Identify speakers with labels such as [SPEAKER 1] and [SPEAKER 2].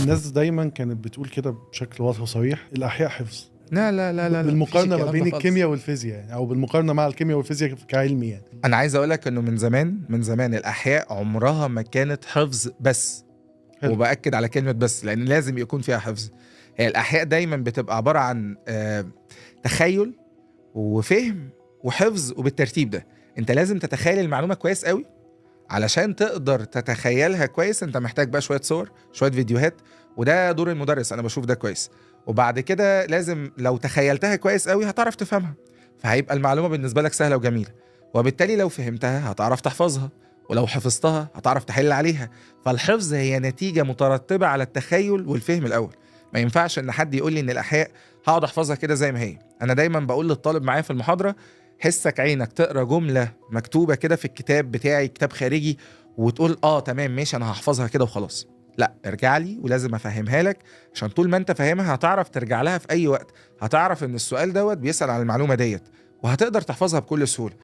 [SPEAKER 1] الناس دايما كانت بتقول كده بشكل واضح وصريح الأحياء حفظ،
[SPEAKER 2] لا لا لا لا،
[SPEAKER 1] بالمقارنة
[SPEAKER 2] مفيش
[SPEAKER 1] ما
[SPEAKER 2] الكلام
[SPEAKER 1] بين
[SPEAKER 2] ده خالص.
[SPEAKER 1] الكيمياء والفيزياء يعني، أو بالمقارنة مع الكيمياء والفيزياء كعلمي يعني.
[SPEAKER 2] انا عايز اقول لك انه من زمان الاحياء عمرها ما كانت حفظ بس.
[SPEAKER 1] حلو.
[SPEAKER 2] وباكد على كلمه بس لان لازم يكون فيها حفظ. هي الاحياء دايما بتبقى عباره عن تخيل وفهم وحفظ، وبالترتيب ده. انت لازم تتخيل المعلومه كويس قوي علشان تقدر تتخيلها كويس. انت محتاج بقى شويه صور، شويه فيديوهات، وده دور المدرس. انا بشوف ده كويس. وبعد كده لازم لو تخيلتها كويس قوي هتعرف تفهمها، فهيبقى المعلومه بالنسبه لك سهله وجميله. وبالتالي لو فهمتها هتعرف تحفظها، ولو حفظتها هتعرف تحل عليها. فالحفظ هي نتيجه مترتبه على التخيل والفهم الاول. ما ينفعش ان حد يقول لي ان الاحياء هقعد احفظها كده زي ما هي. انا دايما بقول للطالب معايا في المحاضره: حسك عينك تقرا جمله مكتوبه كده في الكتاب بتاعي، كتاب خارجي، وتقول تمام ماشي انا هحفظها كده وخلاص. لا، ارجع لي ولازم افهمها لك، عشان طول ما انت فاهمها هتعرف ترجع لها في اي وقت. هتعرف ان السؤال دوت بيسأل عن المعلومه ديت، وهتقدر تحفظها بكل سهوله.